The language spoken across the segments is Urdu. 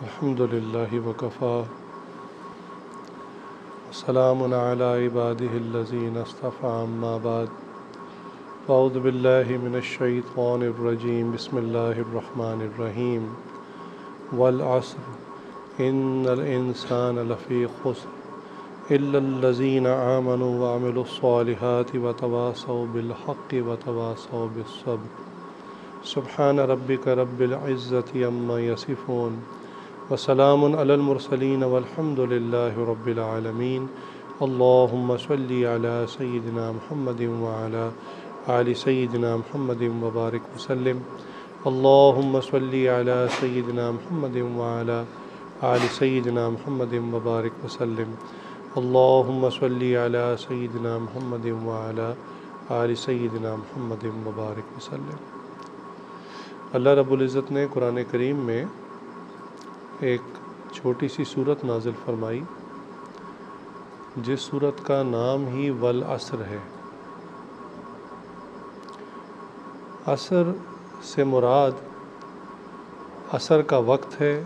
الحمد للہ وکفا وسلام علی عبادہ الذین اصطفیٰ اما بعد فاعوذ باللہ من الشیطان الرجیم بسم اللہ الرحمن الرحیم والعصر ان الانسان لفی خسر الا الذین آمنوا وعملوا الصالحات وتواصوا بالحق وتواصوا بالصبر سبحان ربک رب العزۃ عما یصفون وسلام علی المرسلین والحمد للہ رب العالمین اللہم صلی علی سیدنا محمد وعلی آل سیدنا محمد وبارک وسلم اللہم صلی علی سیدنا محمد وعلی آل سیدنا محمد وبارک وسلم اللہم صلی علی سیدنا محمد وعلی آل سیدنا محمد وبارک وسلم۔ اللہ رب العزت نے قرآن کریم میں ایک چھوٹی سی سورت نازل فرمائی جس سورت کا نام ہی والعصر ہے۔ عصر سے مراد عصر کا وقت ہے،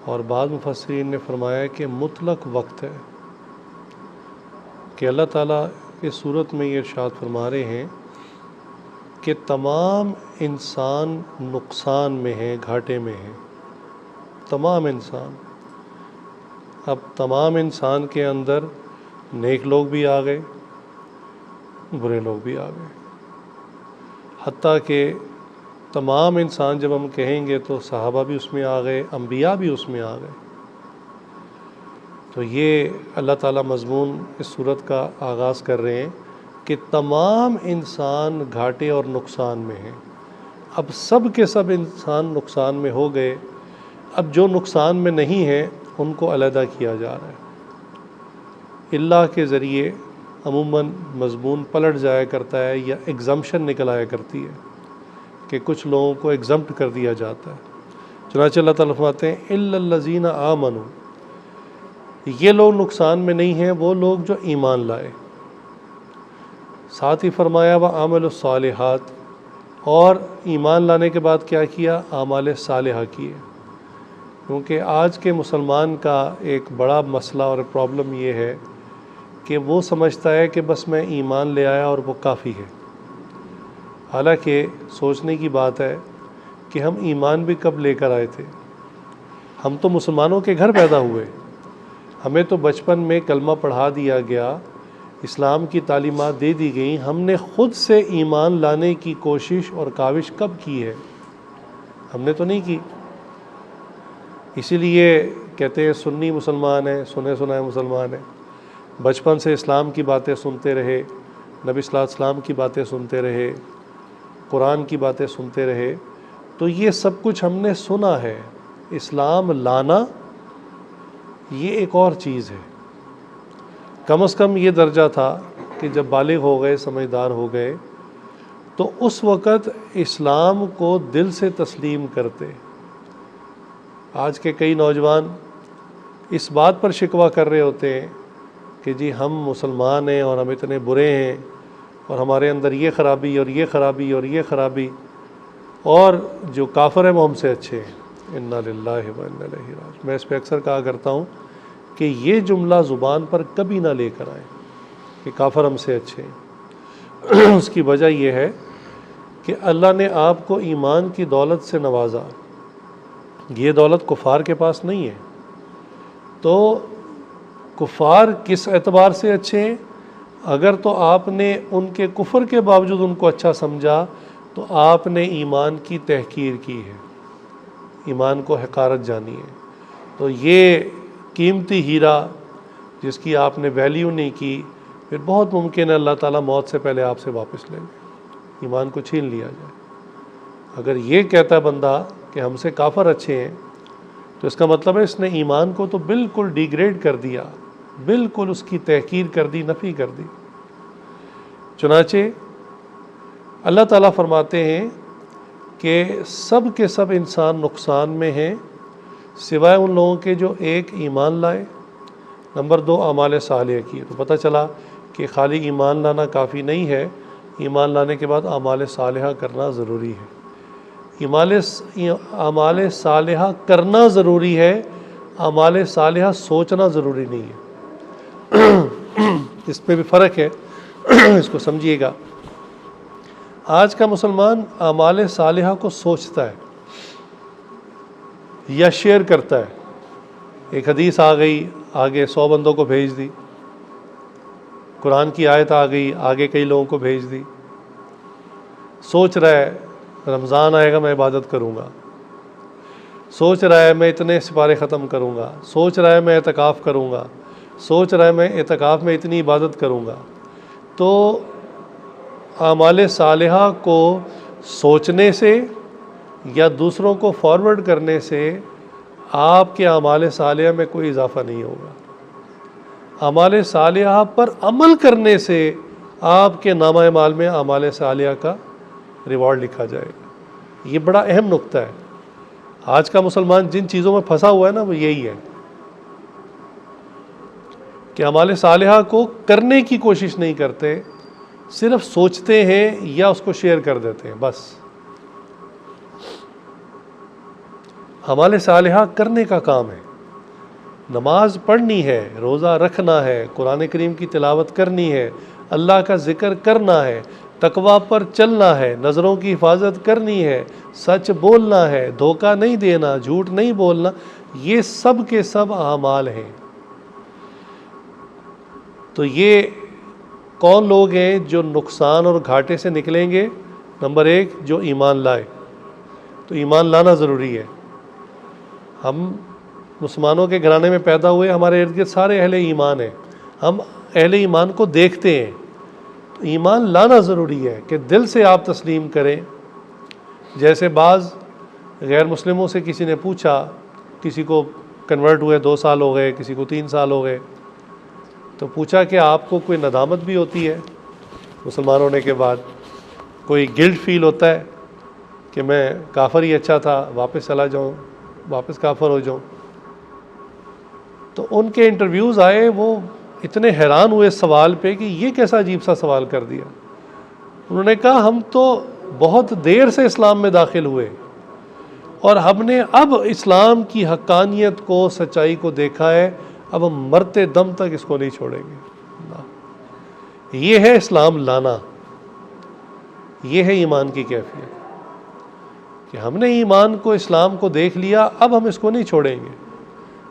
اور بعض مفسرین نے فرمایا کہ مطلق وقت ہے، کہ اللہ تعالیٰ اس سورت میں یہ ارشاد فرما رہے ہیں کہ تمام انسان نقصان میں ہیں، گھاٹے میں ہیں، تمام انسان۔ اب تمام انسان کے اندر نیک لوگ بھی آ گئے، برے لوگ بھی آ گئے، حتیٰ کہ تمام انسان جب ہم کہیں گے تو صحابہ بھی اس میں آ گئے، انبیاء بھی اس میں آ گئے۔ تو یہ اللہ تعالیٰ مضمون اس صورت کا آغاز کر رہے ہیں کہ تمام انسان گھاٹے اور نقصان میں ہیں۔ اب سب کے سب انسان نقصان میں ہو گئے، اب جو نقصان میں نہیں ہیں ان کو علیحدہ کیا جا رہا ہے۔ اللہ کے ذریعے عموماً مضمون پلٹ جایا کرتا ہے یا ایگزمپشن نکل آیا کرتی ہے کہ کچھ لوگوں کو ایگزمپٹ کر دیا جاتا ہے۔ چنانچہ اللہ تعالیٰ فرماتے ہیں الا الذین آمنوا، یہ لوگ نقصان میں نہیں ہیں، وہ لوگ جو ایمان لائے۔ ساتھ ہی فرمایا وعملوا الصالحات، اور ایمان لانے کے بعد کیا کیا؟ اعمال صالحہ کیے۔ کیونکہ آج کے مسلمان کا ایک بڑا مسئلہ اور پرابلم یہ ہے کہ وہ سمجھتا ہے کہ بس میں ایمان لے آیا اور وہ کافی ہے۔ حالانکہ سوچنے کی بات ہے کہ ہم ایمان بھی کب لے کر آئے تھے؟ ہم تو مسلمانوں کے گھر پیدا ہوئے، ہمیں تو بچپن میں کلمہ پڑھا دیا گیا، اسلام کی تعلیمات دے دی گئیں، ہم نے خود سے ایمان لانے کی کوشش اور کاوش کب کی ہے؟ ہم نے تو نہیں کی۔ اسی لیے کہتے ہیں سنی مسلمان ہیں، سنے سنائے مسلمان ہیں۔ بچپن سے اسلام کی باتیں سنتے رہے، نبی صلی اللہ علیہ وسلم کی باتیں سنتے رہے، قرآن کی باتیں سنتے رہے، تو یہ سب کچھ ہم نے سنا ہے۔ اسلام لانا یہ ایک اور چیز ہے۔ کم از کم یہ درجہ تھا کہ جب بالغ ہو گئے، سمجھدار ہو گئے، تو اس وقت اسلام کو دل سے تسلیم کرتے۔ آج کے کئی نوجوان اس بات پر شکوہ کر رہے ہوتے ہیں کہ جی ہم مسلمان ہیں اور ہم اتنے برے ہیں اور ہمارے اندر یہ خرابی اور یہ خرابی اور یہ خرابی، اور جو کافر ہیں وہ ہم سے اچھے ہیں۔ انا للہ و انا الیہ راجعون۔ میں اس پہ اکثر کہا کرتا ہوں کہ یہ جملہ زبان پر کبھی نہ لے کر آئیں کہ کافر ہم سے اچھے ہیں۔ اس کی وجہ یہ ہے کہ اللہ نے آپ کو ایمان کی دولت سے نوازا، یہ دولت کفار کے پاس نہیں ہے۔ تو کفار کس اعتبار سے اچھے ہیں؟ اگر تو آپ نے ان کے کفر کے باوجود ان کو اچھا سمجھا تو آپ نے ایمان کی تحقیر کی ہے، ایمان کو حقارت جانی ہے۔ تو یہ قیمتی ہیرا جس کی آپ نے ویلیو نہیں کی، پھر بہت ممکن ہے اللہ تعالیٰ موت سے پہلے آپ سے واپس لے لے، ایمان کو چھین لیا جائے۔ اگر یہ کہتا ہے بندہ کہ ہم سے کافر اچھے ہیں، تو اس کا مطلب ہے اس نے ایمان کو تو بالکل ڈیگریڈ کر دیا، بالکل اس کی تحقیر کر دی، نفی کر دی۔ چنانچہ اللہ تعالیٰ فرماتے ہیں کہ سب کے سب انسان نقصان میں ہیں سوائے ان لوگوں کے جو ایک ایمان لائے، نمبر 2 اعمال صالحہ کیے۔ تو پتہ چلا کہ خالی ایمان لانا کافی نہیں ہے، ایمان لانے کے بعد اعمال صالحہ کرنا ضروری ہے۔ اعمال صالحہ کرنا ضروری ہے، اعمال صالحہ سوچنا ضروری نہیں ہے۔ اس پہ بھی فرق ہے، اس کو سمجھیے گا۔ آج کا مسلمان اعمال صالحہ کو سوچتا ہے یا شیئر کرتا ہے۔ ایک حدیث آ گئی، آگے 100 بندوں کو بھیج دی۔ قرآن کی آیت آ گئی، آگے کئی لوگوں کو بھیج دی۔ سوچ رہا ہے رمضان آئے گا میں عبادت کروں گا، سوچ رہا ہے میں اتنے سپارے ختم کروں گا، سوچ رہا ہے میں اعتکاف کروں گا، سوچ رہا ہے میں اعتکاف میں اتنی عبادت کروں گا۔ تو اعمال صالحہ کو سوچنے سے یا دوسروں کو فارورڈ کرنے سے آپ کے اعمال صالحہ میں کوئی اضافہ نہیں ہوگا۔ اعمال صالحہ پر عمل کرنے سے آپ کے نامہ اعمال میں اعمال صالحہ کا ریوارڈ لکھا جائے گا۔ یہ بڑا اہم نقطہ ہے۔ آج کا مسلمان جن چیزوں میں پھنسا ہوا ہے نا، وہ یہی ہے کہ اعمال صالحہ کو کرنے کی کوشش نہیں کرتے، صرف سوچتے ہیں یا اس کو شیئر کر دیتے ہیں بس۔ اعمال صالحہ کرنے کا کام ہے، نماز پڑھنی ہے، روزہ رکھنا ہے، قرآن کریم کی تلاوت کرنی ہے، اللہ کا ذکر کرنا ہے، تقویٰ پر چلنا ہے، نظروں کی حفاظت کرنی ہے، سچ بولنا ہے، دھوکہ نہیں دینا، جھوٹ نہیں بولنا، یہ سب کے سب اعمال ہیں۔ تو یہ کون لوگ ہیں جو نقصان اور گھاٹے سے نکلیں گے؟ نمبر 1 جو ایمان لائے۔ تو ایمان لانا ضروری ہے۔ ہم مسلمانوں کے گھرانے میں پیدا ہوئے، ہمارے ارد گرد سارے اہل ایمان ہیں، ہم اہل ایمان کو دیکھتے ہیں۔ تو ایمان لانا ضروری ہے کہ دل سے آپ تسلیم کریں۔ جیسے بعض غیر مسلموں سے کسی نے پوچھا، کسی کو کنورٹ ہوئے 2 سال ہو گئے، کسی کو 3 سال ہو گئے، تو پوچھا کہ آپ کو کوئی ندامت بھی ہوتی ہے مسلمان ہونے کے بعد؟ کوئی گلٹ فیل ہوتا ہے کہ میں کافر ہی اچھا تھا، واپس چلا جاؤں، واپس کافر ہو جاؤں؟ تو ان کے انٹرویوز آئے، وہ اتنے حیران ہوئے اس سوال پہ کہ یہ کیسا عجیب سا سوال کر دیا۔ انہوں نے کہا ہم تو بہت دیر سے اسلام میں داخل ہوئے اور ہم نے اب اسلام کی حقانیت کو، سچائی کو دیکھا ہے، اب ہم مرتے دم تک اس کو نہیں چھوڑیں گے۔ یہ ہے اسلام لانا، یہ ہے ایمان کی کیفیت کہ ہم نے ایمان کو، اسلام کو دیکھ لیا، اب ہم اس کو نہیں چھوڑیں گے۔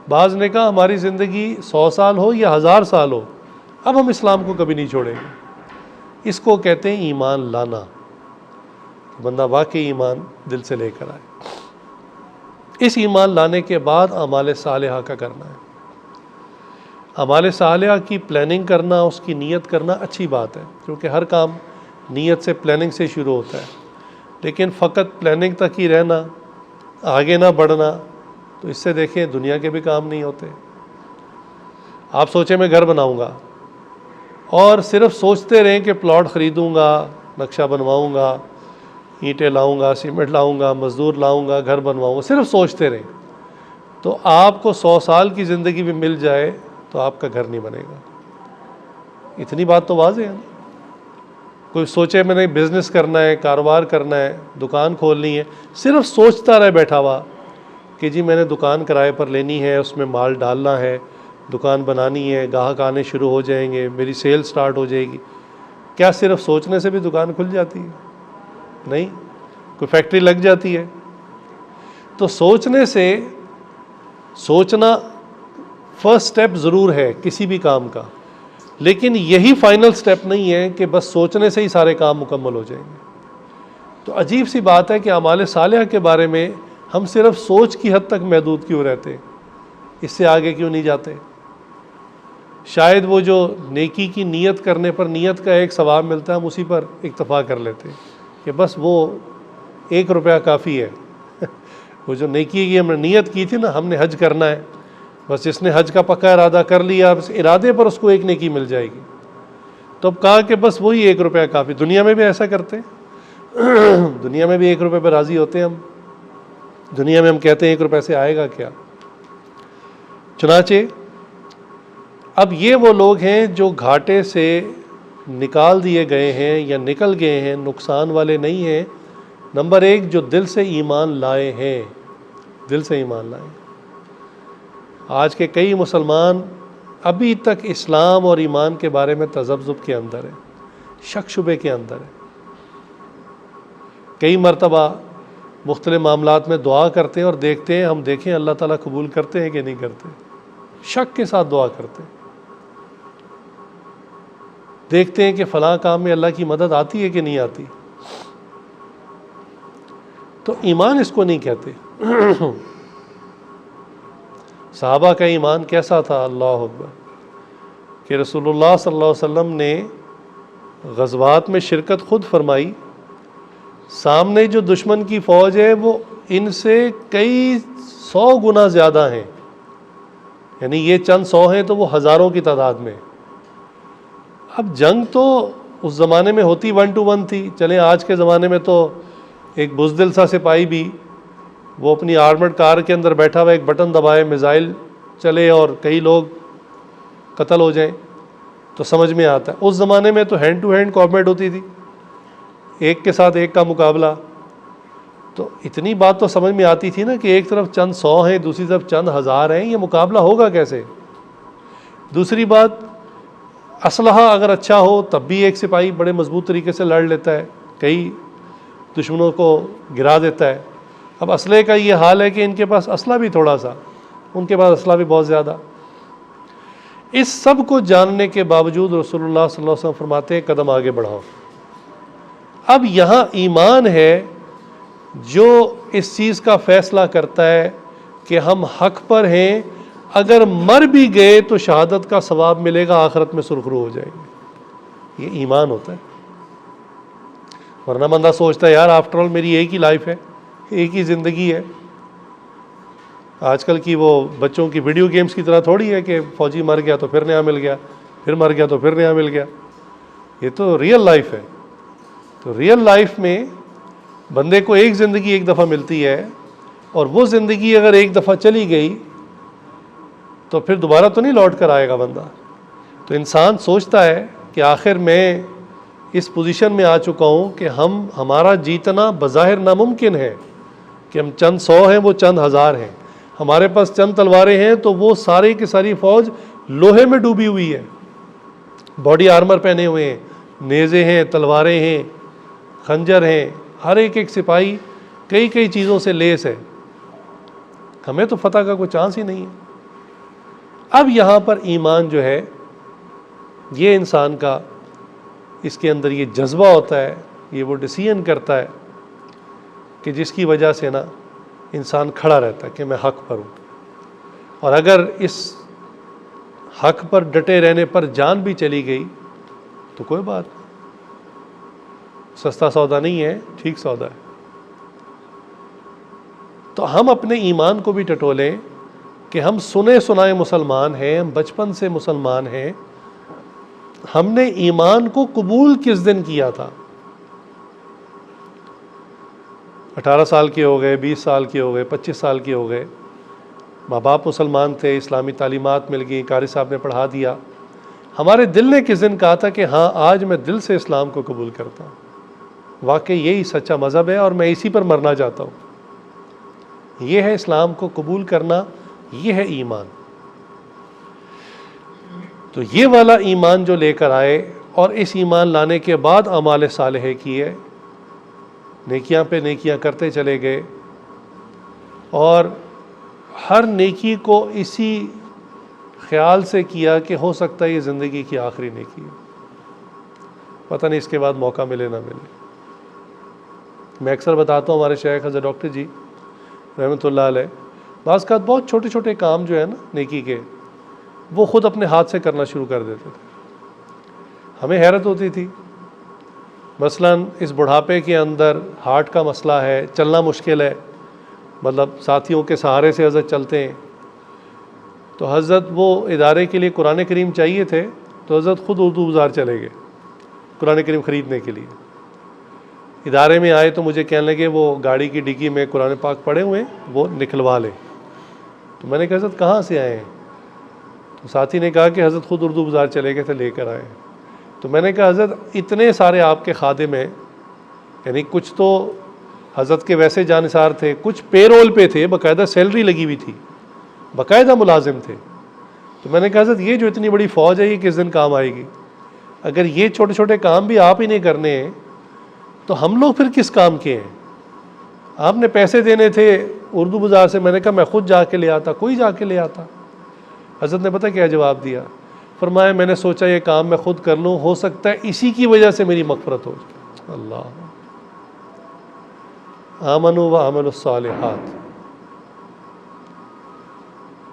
بعض نے کہا ہماری زندگی 100 سال ہو یا 1000 سال ہو، اب ہم اسلام کو کبھی نہیں چھوڑیں گے۔ اس کو کہتے ہیں ایمان لانا، بندہ واقعی ایمان دل سے لے کر آئے۔ اس ایمان لانے کے بعد اعمال صالحہ کا کرنا ہے۔ اعمال صالحہ کی پلاننگ کرنا، اس کی نیت کرنا اچھی بات ہے، کیونکہ ہر کام نیت سے، پلاننگ سے شروع ہوتا ہے۔ لیکن فقط پلاننگ تک ہی رہنا، آگے نہ بڑھنا، تو اس سے دیکھیں دنیا کے بھی کام نہیں ہوتے۔ آپ سوچیں میں گھر بناؤں گا اور صرف سوچتے رہیں کہ پلاٹ خریدوں گا، نقشہ بنواؤں گا، اینٹیں لاؤں گا، سیمنٹ لاؤں گا، مزدور لاؤں گا، گھر بنواؤں گا، صرف سوچتے رہیں، تو آپ کو 100 سال کی زندگی بھی مل جائے تو آپ کا گھر نہیں بنے گا۔ اتنی بات تو واضح ہے نا۔ کوئی سوچے میں نے بزنس کرنا ہے، کاروبار کرنا ہے، دکان کھولنی ہے، صرف سوچتا رہے بیٹھا ہوا کہ جی میں نے دکان کرائے پر لینی ہے، اس میں مال ڈالنا ہے، دکان بنانی ہے، گاہک آنے شروع ہو جائیں گے، میری سیل سٹارٹ ہو جائے گی۔ کیا صرف سوچنے سے بھی دکان کھل جاتی ہے؟ نہیں، کوئی فیکٹری لگ جاتی ہے۔ تو سوچنے سے، سوچنا فرسٹ سٹیپ ضرور ہے کسی بھی کام کا، لیکن یہی فائنل سٹیپ نہیں ہے کہ بس سوچنے سے ہی سارے کام مکمل ہو جائیں گے۔ تو عجیب سی بات ہے کہ اعمال صالحہ کے بارے میں ہم صرف سوچ کی حد تک محدود کیوں رہتے، اس سے آگے کیوں نہیں جاتے؟ شاید وہ جو نیکی کی نیت کرنے پر نیت کا ایک ثواب ملتا ہے، ہم اسی پر اکتفا کر لیتے کہ بس وہ 1 روپیہ کافی ہے۔ وہ جو نیکی کی ہم نے نیت کی تھی نا، ہم نے حج کرنا ہے، بس جس نے حج کا پکا ارادہ کر لیا، بس ارادے پر اس کو 1 نیکی مل جائے گی۔ تو اب کہا کہ بس وہی 1 روپیہ کافی۔ دنیا میں بھی ایسا کرتے ہیں، دنیا میں بھی 1 روپے پہ راضی ہوتے ہیں ہم۔ دنیا میں ہم کہتے ہیں 1 روپے سے آئے گا کیا؟ چنانچہ اب یہ وہ لوگ ہیں جو گھاٹے سے نکال دیے گئے ہیں یا نکل گئے ہیں، نقصان والے نہیں ہیں، نمبر ایک جو دل سے ایمان لائے ہیں، دل سے ایمان لائے۔ آج کے کئی مسلمان ابھی تک اسلام اور ایمان کے بارے میں تذبذب کے اندر ہے، شک شبے کے اندر ہے۔ کئی مرتبہ مختلف معاملات میں دعا کرتے ہیں اور دیکھتے ہیں، ہم دیکھیں اللہ تعالیٰ قبول کرتے ہیں کہ نہیں کرتے، شک کے ساتھ دعا کرتے ہیں۔ دیکھتے ہیں کہ فلاں کام میں اللہ کی مدد آتی ہے کہ نہیں آتی۔ تو ایمان اس کو نہیں کہتے۔ صحابہ کا ایمان کیسا تھا؟ اللہ اکبر، کہ رسول اللہ صلی اللہ علیہ وسلم نے غزوات میں شرکت خود فرمائی، سامنے جو دشمن کی فوج ہے وہ ان سے کئی 100 گنا زیادہ ہیں، یعنی یہ چند 100 ہیں تو وہ ہزاروں کی تعداد میں۔ اب جنگ تو اس زمانے میں ہوتی 1 to 1 تھی، چلیں آج کے زمانے میں تو ایک بزدل سا سپاہی بھی وہ اپنی آرمڈ کار کے اندر بیٹھا ہوا ایک بٹن دبائے، میزائل چلے اور کئی لوگ قتل ہو جائیں تو سمجھ میں آتا ہے۔ اس زمانے میں تو ہینڈ ٹو ہینڈ کامبیٹ ہوتی تھی، ایک کے ساتھ ایک کا مقابلہ۔ تو اتنی بات تو سمجھ میں آتی تھی نا کہ ایک طرف چند 100 ہیں، دوسری طرف چند ہزار ہیں، یہ مقابلہ ہوگا کیسے؟ دوسری بات، اسلحہ اگر اچھا ہو تب بھی ایک سپاہی بڑے مضبوط طریقے سے لڑ لیتا ہے، کئی دشمنوں کو گرا دیتا ہے۔ اب اسلحے کا یہ حال ہے کہ ان کے پاس اسلحہ بھی تھوڑا سا، ان کے پاس اسلحہ بھی بہت زیادہ۔ اس سب کو جاننے کے باوجود رسول اللہ صلی اللہ علیہ وسلم فرماتے ہیں قدم آگے بڑھاؤ۔ اب یہاں ایمان ہے جو اس چیز کا فیصلہ کرتا ہے کہ ہم حق پر ہیں، اگر مر بھی گئے تو شہادت کا ثواب ملے گا، آخرت میں سرخرو ہو جائیں گے۔ یہ ایمان ہوتا ہے۔ ورنہ بندہ سوچتا ہے یار آفٹر آل میری ایک ہی لائف ہے، ایک ہی زندگی ہے۔ آج کل کی وہ بچوں کی ویڈیو گیمز کی طرح تھوڑی ہے کہ فوجی مر گیا تو پھر نیا مل گیا، پھر مر گیا تو پھر نیا مل گیا۔ یہ تو ریئل لائف ہے۔ تو ریئل لائف میں بندے کو ایک زندگی ایک دفعہ ملتی ہے، اور وہ زندگی اگر ایک دفعہ چلی گئی تو پھر دوبارہ تو نہیں لوٹ کر آئے گا بندہ۔ تو انسان سوچتا ہے کہ آخر میں اس پوزیشن میں آ چکا ہوں کہ ہمارا جیتنا بظاہر ناممکن ہے، کہ ہم چند 100 ہیں وہ چند ہزار ہیں، ہمارے پاس چند تلواریں ہیں تو وہ ساری کی ساری فوج لوہے میں ڈوبی ہوئی ہے، باڈی آرمر پہنے ہوئے ہیں، نیزے ہیں، تلواریں ہیں، خنجر ہیں، ہر ایک سپاہی کئی کئی چیزوں سے لیس ہے، ہمیں تو فتح کا کوئی چانس ہی نہیں ہے۔ اب یہاں پر ایمان جو ہے یہ انسان کا، اس کے اندر یہ جذبہ ہوتا ہے، یہ وہ ڈیسیژن کرتا ہے کہ جس کی وجہ سے نا انسان کھڑا رہتا ہے کہ میں حق پر ہوں، اور اگر اس حق پر ڈٹے رہنے پر جان بھی چلی گئی تو کوئی بات نہیں، سستا سودا نہیں ہے، ٹھیک سودا ہے۔ تو ہم اپنے ایمان کو بھی ٹٹولیں کہ ہم سنے سنائے مسلمان ہیں، ہم بچپن سے مسلمان ہیں، ہم نے ایمان کو قبول کس دن کیا تھا؟ 18 سال کے ہو گئے، 20 سال کے ہو گئے، 25 سال کے ہو گئے، ماں باپ مسلمان تھے، اسلامی تعلیمات مل گئی، قاری صاحب نے پڑھا دیا، ہمارے دل نے کس دن کہا تھا کہ ہاں آج میں دل سے اسلام کو قبول کرتا ہوں، واقعی یہی سچا مذہب ہے اور میں اسی پر مرنا چاہتا ہوں۔ یہ ہے اسلام کو قبول کرنا، یہ ہے ایمان۔ تو یہ والا ایمان جو لے کر آئے اور اس ایمان لانے کے بعد اعمال صالحہ کیے، نیکیاں پہ نیکیاں کرتے چلے گئے، اور ہر نیکی کو اسی خیال سے کیا کہ ہو سکتا ہے یہ زندگی کی آخری نیکی ہے، پتہ نہیں اس کے بعد موقع ملے نہ ملے۔ میں اکثر بتاتا ہوں، ہمارے شیخ حضرت ڈاکٹر جی رحمۃ اللہ علیہ بعض کا بہت چھوٹے چھوٹے کام جو ہے نا نیکی کے، وہ خود اپنے ہاتھ سے کرنا شروع کر دیتے تھے۔ ہمیں حیرت ہوتی تھی، مثلا اس بڑھاپے کے اندر ہارٹ کا مسئلہ ہے، چلنا مشکل ہے، مطلب ساتھیوں کے سہارے سے حضرت چلتے ہیں، تو حضرت وہ ادارے کے لیے قرآن کریم چاہیے تھے تو حضرت خود اردو بازار چلے گئے قرآن کریم خریدنے کے لیے۔ ادارے میں آئے تو مجھے کہنے لگے وہ گاڑی کی ڈگی میں قرآن پاک پڑے ہوئے ہیں وہ نکلوا لیں۔ تو میں نے کہا حضرت کہاں سے آئے ہیں؟ تو ساتھی نے کہا کہ حضرت خود اردو بازار چلے گئے تھے، لے کر آئے۔ تو میں نے کہا حضرت اتنے سارے آپ کے خادم ہیں، یعنی کچھ تو حضرت کے ویسے جانثار تھے، کچھ پے رول پہ تھے، باقاعدہ سیلری لگی ہوئی تھی، باقاعدہ ملازم تھے. تو میں نے کہا حضرت یہ جو اتنی بڑی فوج ہے یہ کس دن کام آئے گی؟ اگر یہ چھوٹے چھوٹے کام بھی آپ ہی نہیں کرنے ہیں تو ہم لوگ پھر کس کام کے ہیں؟ آپ نے پیسے دینے تھے اردو بازار سے، میں نے کہا میں خود جا کے لے آتا، کوئی جا کے لے آتا. حضرت نے پتہ کیا جواب دیا؟ فرمایا میں نے سوچا یہ کام میں خود کر لوں، ہو سکتا ہے اسی کی وجہ سے میری مغفرت ہو جائے. اللہ آمنوا وعملوا الصالحات.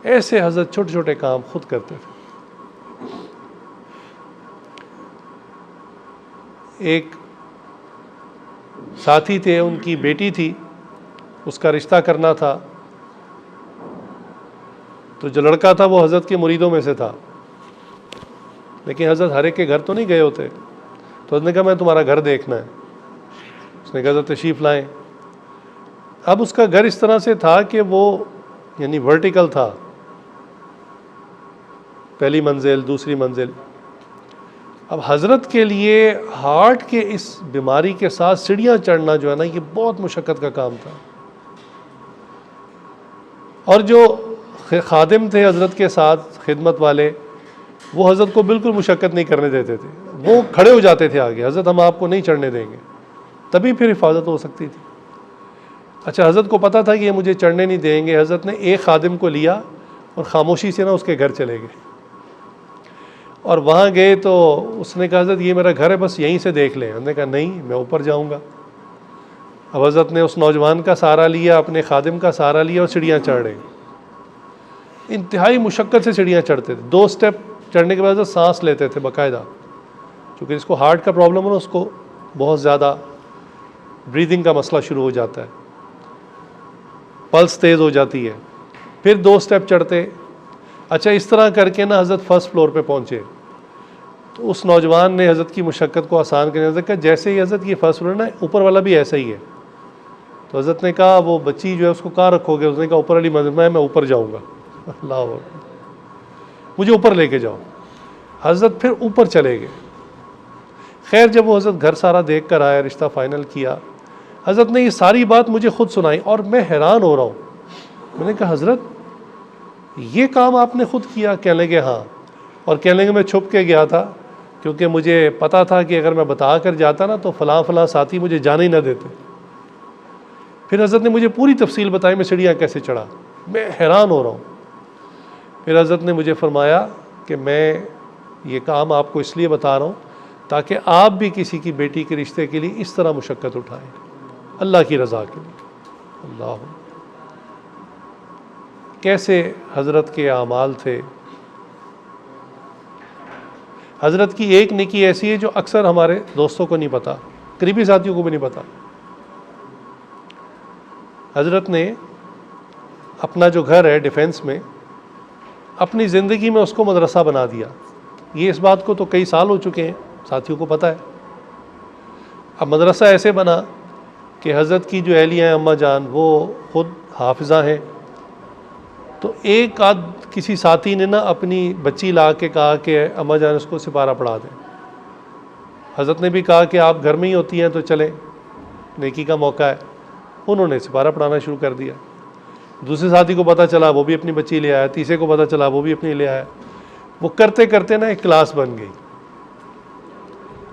ایسے حضرت چھوٹے چھوٹے کام خود کرتے تھے. ایک ساتھی تھے، ان کی بیٹی تھی، اس کا رشتہ کرنا تھا، تو جو لڑکا تھا وہ حضرت کے مریدوں میں سے تھا، لیکن حضرت ہر ایک کے گھر تو نہیں گئے ہوتے. تو حضرت نے کہا میں تمہارا گھر دیکھنا ہے. اس نے کہا حضرت تشریف لائیں. اب اس کا گھر اس طرح سے تھا کہ وہ یعنی ورٹیکل تھا، پہلی منزل دوسری منزل. اب حضرت کے لیے ہارٹ کے اس بیماری کے ساتھ سیڑھیاں چڑھنا جو ہے نا یہ بہت مشقت کا کام تھا. اور جو خادم تھے حضرت کے ساتھ خدمت والے، وہ حضرت کو بالکل مشقت نہیں کرنے دیتے تھے، وہ کھڑے ہو جاتے تھے آگے، حضرت ہم آپ کو نہیں چڑھنے دیں گے، تبھی پھر حفاظت ہو سکتی تھی. اچھا حضرت کو پتہ تھا کہ یہ مجھے چڑھنے نہیں دیں گے. حضرت نے ایک خادم کو لیا اور خاموشی سے نا اس کے گھر چلے گئے، اور وہاں گئے تو اس نے کہا حضرت یہ میرا گھر ہے بس یہیں سے دیکھ لیں. انہوں نے کہا نہیں میں اوپر جاؤں گا. اب حضرت نے اس نوجوان کا سہارا لیا، اپنے خادم کا سہارا لیا اور سیڑھیاں چڑھ رہے. انتہائی مشقت سے سیڑھیاں چڑھتے تھے. 2 سٹیپ چڑھنے کے بعد حضرت سانس لیتے تھے باقاعدہ، چونکہ اس کو ہارٹ کا پرابلم ہو نا، اس کو بہت زیادہ بریدنگ کا مسئلہ شروع ہو جاتا ہے، پلس تیز ہو جاتی ہے. پھر 2 سٹیپ چڑھتے. اچھا اس طرح کر کے نا حضرت فرسٹ فلور پہ پہنچے. تو اس نوجوان نے حضرت کی مشقت کو آسان کرنے سے کہا جیسے ہی حضرت یہ فرسٹ فلور نا اوپر والا بھی ایسا ہی ہے. تو حضرت نے کہا وہ بچی جو ہے اس کو کہاں رکھو گے؟ اس نے کہا اوپر والی منزل میں اوپر جاؤں گا. اللہ اکبر، مجھے اوپر لے کے جاؤ. حضرت پھر اوپر چلے گئے. خیر جب وہ حضرت گھر سارا دیکھ کر آیا، رشتہ فائنل کیا، حضرت نے یہ ساری بات مجھے خود سنائی اور میں حیران ہو رہا ہوں. میں نے کہا حضرت یہ کام آپ نے خود کیا؟ کہنے لگے ہاں. اور کہنے لگے میں چھپ کے گیا تھا کیونکہ مجھے پتا تھا کہ اگر میں بتا کر جاتا نا تو فلاں فلاں ساتھی مجھے جانے ہی نہ دیتے. پھر حضرت نے مجھے پوری تفصیل بتائی میں سیڑھیاں کیسے چڑھا. میں حیران ہو رہا ہوں. پھر حضرت نے مجھے فرمایا کہ میں یہ کام آپ کو اس لیے بتا رہا ہوں تاکہ آپ بھی کسی کی بیٹی کے رشتے کے لیے اس طرح مشقت اٹھائیں اللہ کی رضا کے لیے. اللہ کیسے حضرت کے اعمال تھے. حضرت کی ایک نیکی ایسی ہے جو اکثر ہمارے دوستوں کو نہیں پتا، قریبی ساتھیوں کو بھی نہیں پتا. حضرت نے اپنا جو گھر ہے ڈیفینس میں، اپنی زندگی میں اس کو مدرسہ بنا دیا. یہ اس بات کو تو کئی سال ہو چکے ہیں، ساتھیوں کو پتہ ہے. اب مدرسہ ایسے بنا کہ حضرت کی جو اہلیہ ہیں اماں جان وہ خود حافظہ ہیں. تو ایک آدھ کسی ساتھی نے نا اپنی بچی لا کے کہا کہ اماں جان اس کو سپارہ پڑھا دیں. حضرت نے بھی کہا کہ آپ گھر میں ہی ہوتی ہیں تو چلیں، نیکی کا موقع ہے. انہوں نے سپارہ پڑھانا شروع کر دیا. دوسرے ساتھی کو پتہ چلا وہ بھی اپنی بچی لے آیا، تیسرے کو پتہ چلا وہ بھی اپنی لے آیا. وہ کرتے کرتے نا ایک کلاس بن گئی.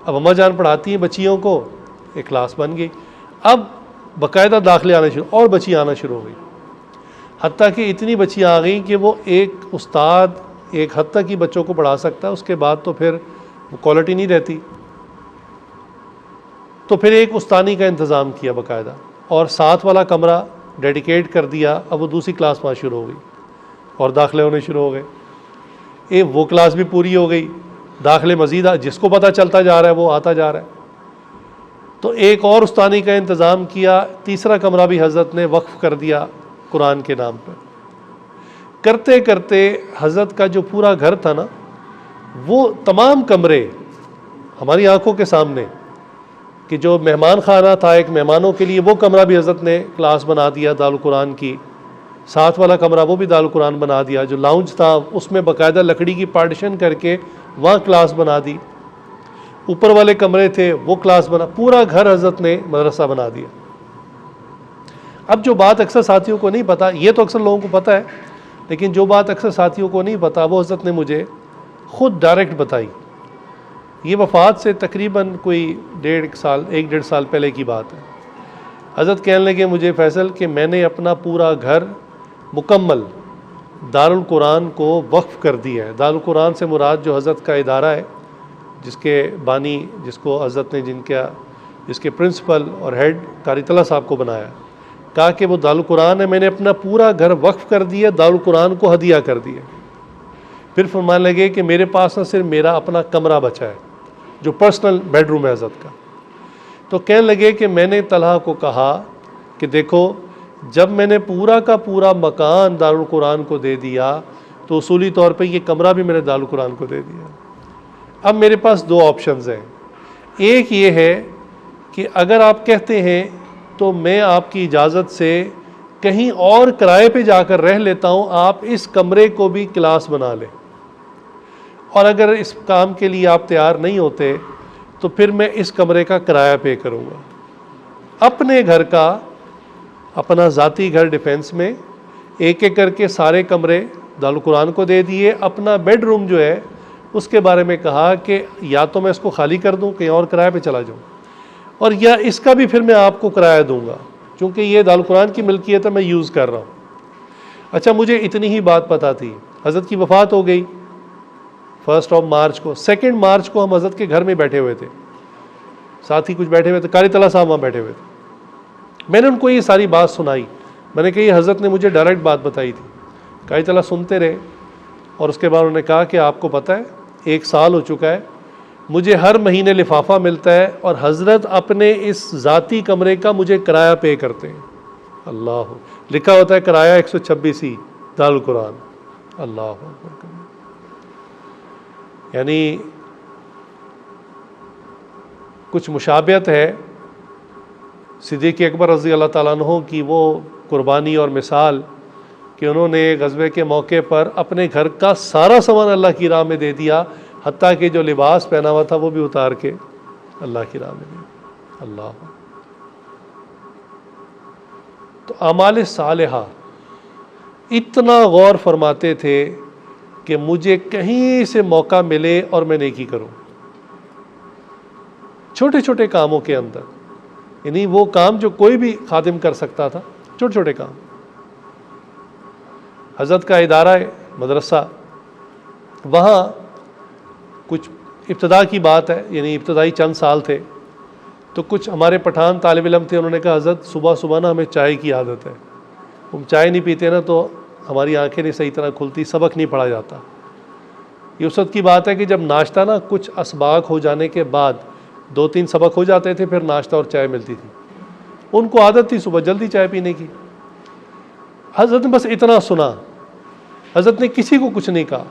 اب اماں جان پڑھاتی ہیں بچیوں کو، ایک کلاس بن گئی. اب باقاعدہ داخلے آنے شروع اور بچی آنا شروع ہو گئی، حتیٰ کہ اتنی بچیاں آ گئیں کہ وہ ایک استاد ایک حد تک ہی بچوں کو پڑھا سکتا ہے، اس کے بعد تو پھر وہ کوالٹی نہیں رہتی. تو پھر ایک استانی کا انتظام کیا باقاعدہ، اور 7 والا کمرہ ڈیڈیکیٹ کر دیا. اب وہ دوسری کلاس وہاں شروع ہو گئی اور داخلے ہونے شروع ہو گئے. وہ کلاس بھی پوری ہو گئی، داخلے مزید جس کو پتہ چلتا جا رہا ہے وہ آتا جا رہا ہے. تو ایک اور استانی کا انتظام کیا. تیسرا کمرہ بھی حضرت نے وقف کر دیا قرآن کے نام پر. کرتے کرتے حضرت کا جو پورا گھر تھا نا، وہ تمام کمرے ہماری آنکھوں کے سامنے، کہ جو مہمان خانہ تھا ایک مہمانوں کے لیے، وہ کمرہ بھی حضرت نے کلاس بنا دیا دارالقرآن کی. 7 والا کمرہ وہ بھی دارالقرآن بنا دیا. جو لاؤنج تھا اس میں باقاعدہ لکڑی کی پارٹیشن کر کے وہاں کلاس بنا دی. اوپر والے کمرے تھے وہ کلاس بنا. پورا گھر حضرت نے مدرسہ بنا دیا. اب جو بات اکثر ساتھیوں کو نہیں پتہ، یہ تو اکثر لوگوں کو پتہ ہے، لیکن جو بات اکثر ساتھیوں کو نہیں پتہ وہ حضرت نے مجھے خود ڈائریکٹ بتائی. یہ وفات سے تقریباً کوئی 1.5 سال پہلے کی بات ہے. حضرت کہنے لگے مجھے فیصل کہ میں نے اپنا پورا گھر مکمل دارالقرآن کو وقف کر دیا ہے. دارالقرآن سے مراد جو حضرت کا ادارہ ہے، جس کے بانی، جس کو حضرت نے جس کے پرنسپل اور ہیڈ قاری طلحہ صاحب کو بنایا، کہا کہ وہ دارالقرآن ہے، میں نے اپنا پورا گھر وقف کر دیا، دارالقرآن کو ہدیہ کر دیا. پھر فرمانے لگے کہ میرے پاس نہ صرف میرا اپنا کمرہ بچا ہے جو پرسنل بیڈ روم ہے حضرت کا. تو کہنے لگے کہ میں نے طلحہ کو کہا کہ دیکھو، جب میں نے پورا کا پورا مکان دارالقرآن کو دے دیا تو اصولی طور پہ یہ کمرہ بھی میں نے دارالقرآن کو دے دیا. اب میرے پاس 2 آپشنز ہیں. ایک یہ ہے کہ اگر آپ کہتے ہیں تو میں آپ کی اجازت سے کہیں اور کرائے پہ جا کر رہ لیتا ہوں، آپ اس کمرے کو بھی کلاس بنا لیں، اور اگر اس کام کے لیے آپ تیار نہیں ہوتے تو پھر میں اس کمرے کا کرایہ پے کروں گا. اپنے گھر کا، اپنا ذاتی گھر ڈیفینس میں ایک ایک کر کے سارے کمرے دارالقرآن کو دے دیے. اپنا بیڈ روم جو ہے اس کے بارے میں کہا کہ یا تو میں اس کو خالی کر دوں، کہیں اور کرائے پہ چلا جاؤں، اور یا اس کا بھی پھر میں آپ کو کرایہ دوں گا، چونکہ یہ دارالقرآن کی ملکیت ہے، میں یوز کر رہا ہوں. اچھا، مجھے اتنی ہی بات پتہ تھی. حضرت کی وفات ہو گئی 1 مارچ کو. 2 مارچ کو ہم حضرت کے گھر میں بیٹھے ہوئے تھے، ساتھی کچھ بیٹھے ہوئے تھے، قاری طلحہ صاحب وہاں بیٹھے ہوئے تھے. میں نے ان کو یہ ساری بات سنائی. میں نے کہا یہ حضرت نے مجھے ڈائریکٹ بات بتائی تھی. قاری طلحہ سنتے رہے، اور اس کے بعد انہوں نے کہا کہ آپ کو پتہ ہے 1 سال ہو چکا ہے، مجھے ہر مہینے لفافہ ملتا ہے اور حضرت اپنے اس ذاتی کمرے کا مجھے کرایہ پے کرتے ہیں. اللہ، لکھا ہوتا ہے کرایہ 126 دارالقرآن. اللہ اکبر. یعنی کچھ مشابہت ہے صدیق اکبر رضی اللہ تعالیٰ عنہ کی وہ قربانی اور مثال کہ انہوں نے غزوے کے موقع پر اپنے گھر کا سارا سامان اللہ کی راہ میں دے دیا، حتیٰ کہ جو لباس پہنا ہوا تھا وہ بھی اتار کے اللہ کی راہ میں دیا. اللہ. تو اعمال صالحہ اتنا غور فرماتے تھے کہ مجھے کہیں سے موقع ملے اور میں نیکی کروں، چھوٹے چھوٹے کاموں کے اندر. یعنی وہ کام جو کوئی بھی خادم کر سکتا تھا، چھوٹے چھوٹے کام. حضرت کا ادارہ ہے مدرسہ، وہاں کچھ ابتدا کی بات ہے، یعنی ابتدائی چند سال تھے، تو کچھ ہمارے پٹھان طالب علم تھے. انہوں نے کہا حضرت صبح صبح نا ہمیں چائے کی عادت ہے، ہم چائے نہیں پیتے نا تو ہماری آنکھیں نہیں صحیح طرح کھلتی، سبق نہیں پڑھا جاتا. یہ اس وقت کی بات ہے کہ جب ناشتہ نا کچھ اسباق ہو جانے کے بعد 2-3 سبق ہو جاتے تھے، پھر ناشتہ اور چائے ملتی تھی. ان کو عادت تھی صبح جلدی چائے پینے کی. حضرت نے بس اتنا سنا، حضرت نے کسی کو کچھ نہیں کہا.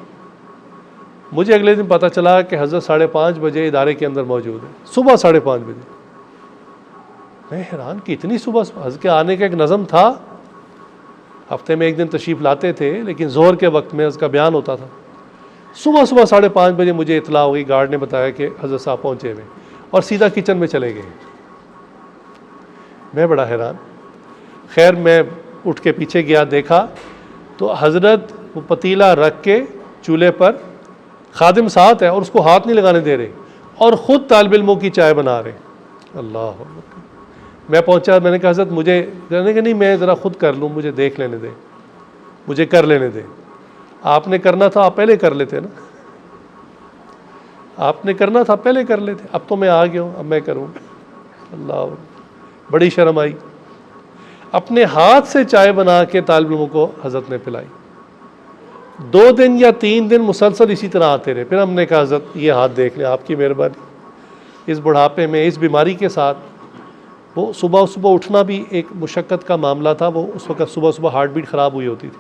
مجھے اگلے دن پتہ چلا کہ حضرت 5:30 بجے ادارے کے اندر موجود ہے، صبح 5:30 بجے. میں حیران کہ اتنی صبح. حضرت کے آنے کا ایک نظم تھا، ہفتے میں 1 دن تشریف لاتے تھے، لیکن ظہر کے وقت میں حضرت کا بیان ہوتا تھا. صبح 5:30 بجے مجھے اطلاع ہوئی، گارڈ نے بتایا کہ حضرت صاحب پہنچے ہوئے، اور سیدھا کچن میں چلے گئے. میں بڑا حیران. خیر میں اٹھ کے پیچھے گیا، دیکھا تو حضرت وہ پتیلا رکھ کے چولہے پر، خادم ساتھ ہے اور اس کو ہاتھ نہیں لگانے دے رہے، اور خود طالب علموں کی چائے بنا رہے. اللہ. میں پہنچا، میں نے کہا حضرت مجھے، کہنے کہ نہیں میں ذرا خود کر لوں، مجھے دیکھ لینے دیں، مجھے کر لینے دیں. آپ نے کرنا تھا آپ پہلے کر لیتے نا، آپ نے کرنا تھا پہلے کر لیتے. اب تو میں آ گیا ہوں، اب میں کروں. اللہ. بڑی شرم آئی. اپنے ہاتھ سے چائے بنا کے طالب علموں کو حضرت نے پلائی. 2 دن یا 3 دن مسلسل اسی طرح آتے رہے. پھر ہم نے کہا حضرت یہ ہاتھ دیکھ لیں، آپ کی مہربانی. اس بڑھاپے میں، اس بیماری کے ساتھ، وہ صبح اٹھنا بھی ایک مشقت کا معاملہ تھا. وہ اس وقت صبح ہارٹ بیٹ خراب ہوئی ہوتی تھی.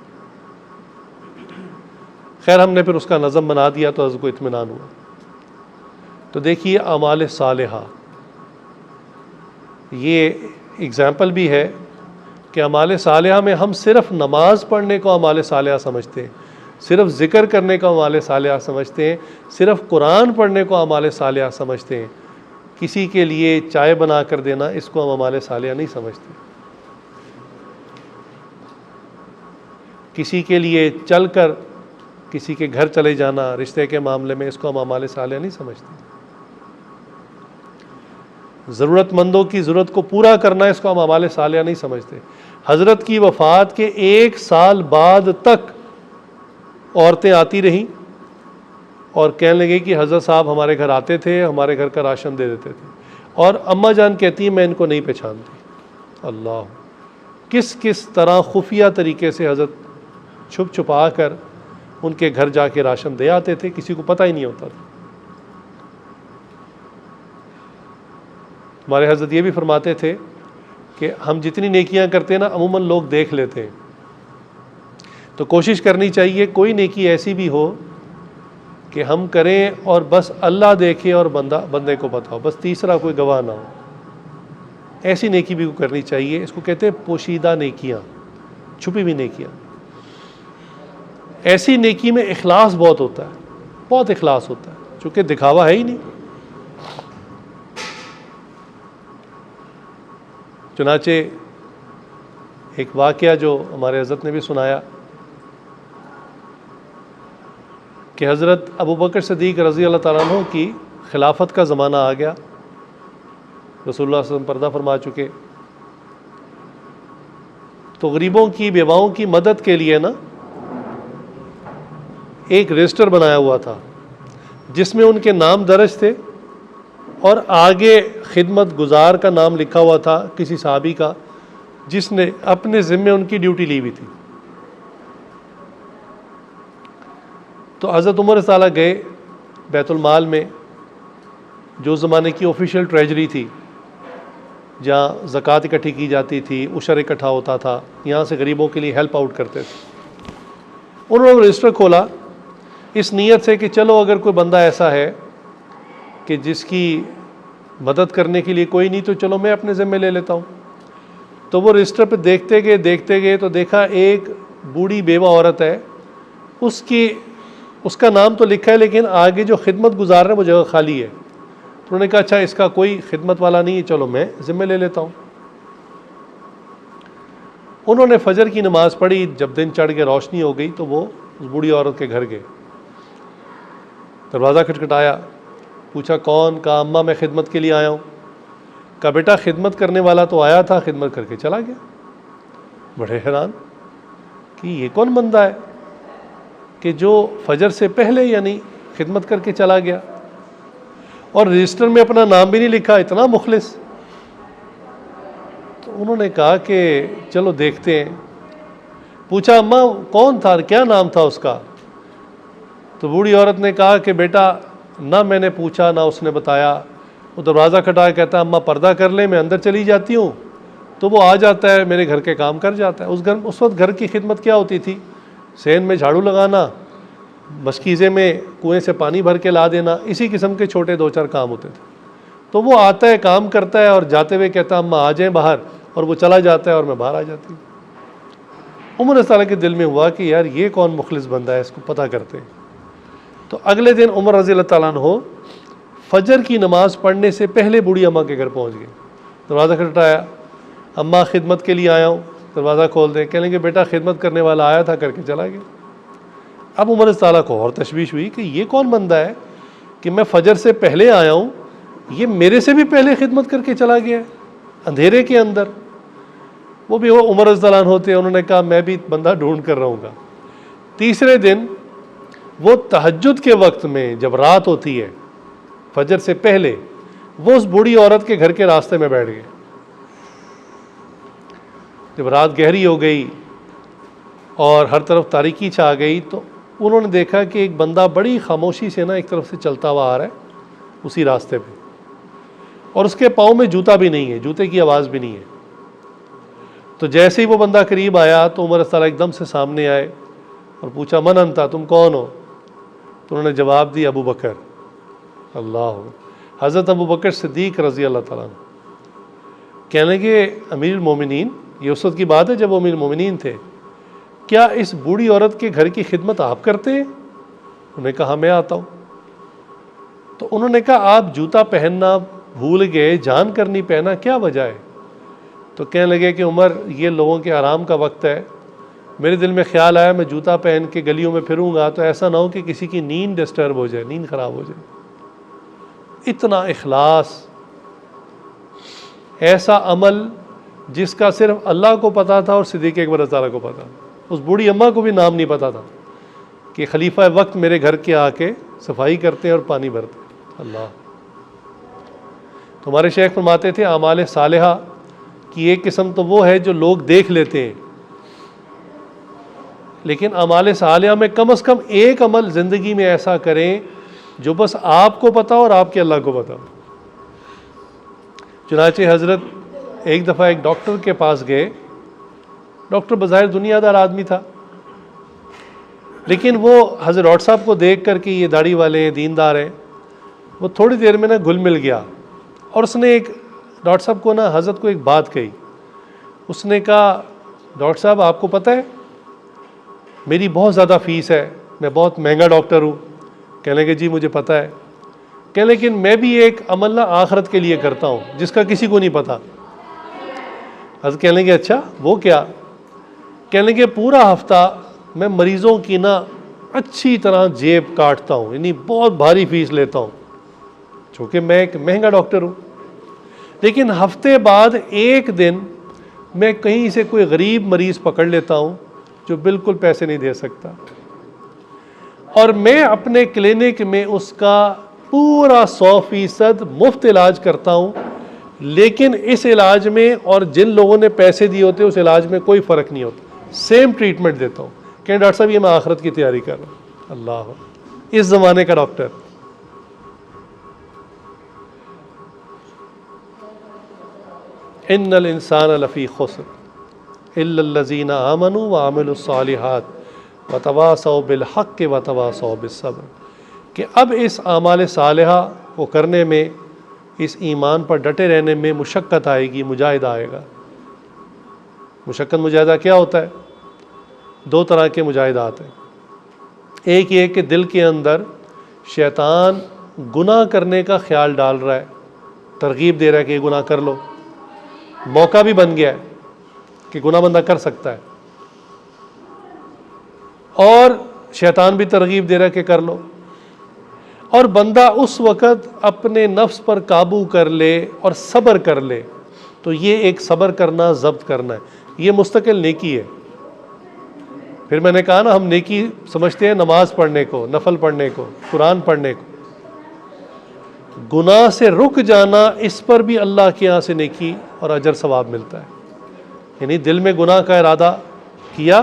خیر ہم نے پھر اس کا نظم بنا دیا تو حضرت کو اطمینان ہوا. تو دیکھیے اعمال صالحہ، یہ اگزامپل بھی ہے کہ اعمال صالحہ میں ہم صرف نماز پڑھنے کو اعمال صالحہ سمجھتے ہیں، صرف ذکر کرنے کو اعمال صالحہ سمجھتے ہیں، صرف قرآن پڑھنے کو اعمال صالحہ سمجھتے ہیں. کسی کے لیے چائے بنا کر دینا، اس کو ہم اعمال صالحہ نہیں سمجھتے. کسی کے لیے چل کر کسی کے گھر چلے جانا رشتے کے معاملے میں، اس کو ہم اعمال صالحہ نہیں سمجھتے۔ ضرورت مندوں کی ضرورت کو پورا کرنا، اس کو ہم اعمال صالحہ نہیں سمجھتے۔ حضرت کی وفات کے 1 سال بعد تک عورتیں آتی رہیں اور کہنے لگے کہ حضرت صاحب ہمارے گھر آتے تھے، ہمارے گھر کا راشن دے دیتے تھے، اور اماں جان کہتی ہیں میں ان کو نہیں پہچانتی۔ اللہ، کس کس طرح خفیہ طریقے سے حضرت چھپ چھپا کر ان کے گھر جا کے راشن دے آتے تھے، کسی کو پتہ ہی نہیں ہوتا تھا۔ ہمارے حضرت یہ بھی فرماتے تھے کہ ہم جتنی نیکیاں کرتے ہیں نا عموماً لوگ دیکھ لیتے ہیں، تو کوشش کرنی چاہیے کوئی نیکی ایسی بھی ہو کہ ہم کریں اور بس اللہ دیکھے اور بندے کو پتہ ہو، بس تیسرا کوئی گواہ نہ ہو۔ ایسی نیکی بھی کرنی چاہیے، اس کو کہتے ہیں پوشیدہ نیکیاں، چھپی ہوئی نیکیاں۔ ایسی نیکی میں اخلاص بہت ہوتا ہے، بہت اخلاص ہوتا ہے، چونکہ دکھاوا ہے ہی نہیں۔ چنانچہ ایک واقعہ جو ہمارے حضرت نے بھی سنایا کہ حضرت ابوبکر صدیق رضی اللہ تعالیٰ عنہ کی خلافت کا زمانہ آ گیا، رسول اللہ صلی اللہ علیہ وسلم پردہ فرما چکے، تو غریبوں کی بیواؤں کی مدد کے لیے نا ایک رجسٹر بنایا ہوا تھا جس میں ان کے نام درج تھے اور آگے خدمت گزار کا نام لکھا ہوا تھا کسی صحابی کا جس نے اپنے ذمے ان کی ڈیوٹی لی ہوئی تھی۔ تو حضرت عمر تعالیٰ گئے بیت المال میں، جو زمانے کی آفیشیل ٹریجری تھی جہاں زکوٰۃ اکٹھی کی جاتی تھی، عشر اکٹھا ہوتا تھا، یہاں سے غریبوں کے لیے ہیلپ آؤٹ کرتے تھے۔ انہوں نے رجسٹر کھولا اس نیت سے کہ چلو اگر کوئی بندہ ایسا ہے کہ جس کی مدد کرنے کے لیے کوئی نہیں تو چلو میں اپنے ذمے لے لیتا ہوں۔ تو وہ رجسٹر پہ دیکھتے گئے تو دیکھا ایک بوڑھی بیوہ عورت ہے، اس کا نام تو لکھا ہے لیکن آگے جو خدمت گزار ہے وہ جگہ خالی ہے۔ تو انہوں نے کہا اچھا اس کا کوئی خدمت والا نہیں ہے، چلو میں ذمہ لے لیتا ہوں۔ انہوں نے فجر کی نماز پڑھی، جب دن چڑھ کے روشنی ہو گئی تو وہ اس بوڑھی عورت کے گھر گئے، دروازہ کھٹکھٹایا، پوچھا کون؟ کہا اماں میں خدمت کے لیے آیا ہوں۔ کہا بیٹا خدمت کرنے والا تو آیا تھا، خدمت کر کے چلا گیا۔ بڑے حیران کہ یہ کون بندہ ہے کہ جو فجر سے پہلے یعنی خدمت کر کے چلا گیا اور رجسٹر میں اپنا نام بھی نہیں لکھا، اتنا مخلص۔ تو انہوں نے کہا کہ چلو دیکھتے ہیں۔ پوچھا اماں کون تھا، کیا نام تھا اس کا؟ تو بوڑھی عورت نے کہا کہ بیٹا نہ میں نے پوچھا نہ اس نے بتایا۔ وہ دروازہ کھٹایا کہتا اماں پردہ کر لیں، میں اندر چلی جاتی ہوں، تو وہ آ جاتا ہے میرے گھر کے کام کر جاتا ہے۔ اس وقت گھر کی خدمت کیا ہوتی تھی؟ صحن میں جھاڑو لگانا، مشکیزے میں کنویں سے پانی بھر کے لا دینا، اسی قسم کے چھوٹے 2-4 کام ہوتے تھے۔ تو وہ آتا ہے کام کرتا ہے اور جاتے ہوئے کہتا اماں آ جائیں باہر، اور وہ چلا جاتا ہے اور میں باہر آ جاتی ہوں۔ عمر تعالیٰ کے دل میں ہوا کہ یار یہ کون مخلص بندہ ہے، اس کو پتہ کرتے ہیں۔ تو اگلے دن عمر رضی اللہ تعالیٰ عنہ فجر کی نماز پڑھنے سے پہلے بوڑھی اماں کے گھر پہنچ گئے، دروازہ کھٹکھٹایا، اماں خدمت کے لیے آیا ہوں، دروازہ کھول دیں۔ کہنے لگے بیٹا خدمت کرنے والا آیا تھا، کر کے چلا گیا۔ اب عمر تعالیٰ کو اور تشویش ہوئی کہ یہ کون بندہ ہے کہ میں فجر سے پہلے آیا ہوں، یہ میرے سے بھی پہلے خدمت کر کے چلا گیا اندھیرے کے اندر۔ وہ بھی وہ عمر رضی اللہ عنہ ہوتے، انہوں نے کہا میں بھی بندہ ڈھونڈ کر رہوں گا۔ تیسرے دن وہ تہجد کے وقت میں جب رات ہوتی ہے فجر سے پہلے، وہ اس بوڑھی عورت کے گھر کے راستے میں بیٹھ گئے۔ جب رات گہری ہو گئی اور ہر طرف تاریکی چھا گئی تو انہوں نے دیکھا کہ ایک بندہ بڑی خاموشی سے نا ایک طرف سے چلتا ہوا آ رہا ہے اسی راستے پہ، اور اس کے پاؤں میں جوتا بھی نہیں ہے، جوتے کی آواز بھی نہیں ہے۔ تو جیسے ہی وہ بندہ قریب آیا تو عمر تعالیٰ ایک دم سے سامنے آئے اور پوچھا من انتا، تم کون ہو؟ تو انہوں نے جواب دی ابو بکر۔ اللہ، حضرت ابو بکر صدیق رضی اللہ تعالیٰ عنہ کہنے لگے امیر المومنین، یہ اس وقت کی بات ہے جب وہ امیر المومنین تھے، کیا اس بوڑھی عورت کے گھر کی خدمت آپ کرتے ہیں؟ انہوں نے کہا میں آتا ہوں۔ تو انہوں نے کہا آپ جوتا پہننا بھول گئے، جان کر نہیں پہنا، کیا وجہ ہے؟ تو کہنے لگے کہ عمر یہ لوگوں کے آرام کا وقت ہے، میرے دل میں خیال آیا میں جوتا پہن کے گلیوں میں پھروں گا تو ایسا نہ ہو کہ کسی کی نیند ڈسٹرب ہو جائے، نیند خراب ہو جائے. اتنا اخلاص، ایسا عمل جس کا صرف اللہ کو پتا تھا اور صدیق اکبر رضی اللہ عنہ کو پتا. اس بوڑھی اماں کو بھی نام نہیں پتا تھا کہ خلیفہ وقت میرے گھر کے آ کے صفائی کرتے ہیں اور پانی بھرتے ہیں. اللہ. تمہارے شیخ فرماتے تھے اعمال صالحہ کی ایک قسم تو وہ ہے جو لوگ دیکھ لیتے ہیں، لیکن اعمال صالحہ میں کم از کم ایک عمل زندگی میں ایسا کریں جو بس آپ کو پتا اور آپ کے اللہ کو پتا. چنانچہ حضرت ایک دفعہ ایک ڈاکٹر کے پاس گئے. ڈاکٹر بظاہر دنیا دار آدمی تھا، لیکن وہ حضرت ڈاکٹر صاحب کو دیکھ کر کے یہ داڑھی والے ہیں، دیندار ہیں، وہ تھوڑی دیر میں گھل مل گیا. اور اس نے ایک ڈاکٹر صاحب کو حضرت کو ایک بات کہی. اس نے کہا ڈاکٹر صاحب آپ کو پتہ ہے میری بہت زیادہ فیس ہے، میں بہت مہنگا ڈاکٹر ہوں. کہنے لگے جی مجھے پتہ ہے. کہ لیکن میں بھی ایک عمل آخرت کے لیے کرتا ہوں جس کا کسی کو نہیں پتا. حضرت کہنے لگے اچھا وہ کیا؟ کہنے لگے پورا ہفتہ میں مریضوں کی اچھی طرح جیب کاٹتا ہوں، یعنی بہت بھاری فیس لیتا ہوں چونکہ میں ایک مہنگا ڈاکٹر ہوں. لیکن ہفتے بعد ایک دن میں کہیں سے کوئی غریب مریض پکڑ لیتا ہوں جو بالکل پیسے نہیں دے سکتا، اور میں اپنے کلینک میں اس کا پورا 100% مفت علاج کرتا ہوں. لیکن اس علاج میں اور جن لوگوں نے پیسے دیے ہوتے اس علاج میں کوئی فرق نہیں ہوتا، سیم ٹریٹمنٹ دیتا ہوں. کہ ڈاکٹر صاحب یہ میں آخرت کی تیاری کر رہا ہوں. اللہ. اس زمانے کا ڈاکٹر. ان الانسان لفی خسر الا الذین آمنوا وعملوا الصالحات وتواصوا بالحق وتواصوا بالصبر. کہ اب اس اعمال صالحہ کو کرنے میں، اس ایمان پر ڈٹے رہنے میں مشقت آئے گی، مجاہدہ آئے گا. مشقت مجاہدہ کیا ہوتا ہے؟ دو طرح کے مجاہدات ہیں. ایک یہ کہ دل کے اندر شیطان گناہ کرنے کا خیال ڈال رہا ہے، ترغیب دے رہا ہے کہ یہ گناہ کر لو، موقع بھی بن گیا ہے کہ گناہ بندہ کر سکتا ہے، اور شیطان بھی ترغیب دے رہا ہے کہ کر لو. اور بندہ اس وقت اپنے نفس پر قابو کر لے اور صبر کر لے تو یہ ایک صبر کرنا، ضبط کرنا ہے، یہ مستقل نیکی ہے. پھر میں نے کہا ہم نیکی سمجھتے ہیں نماز پڑھنے کو، نفل پڑھنے کو، قرآن پڑھنے کو. گناہ سے رک جانا، اس پر بھی اللہ کے یہاں سے نیکی اور اجر ثواب ملتا ہے. یعنی دل میں گناہ کا ارادہ کیا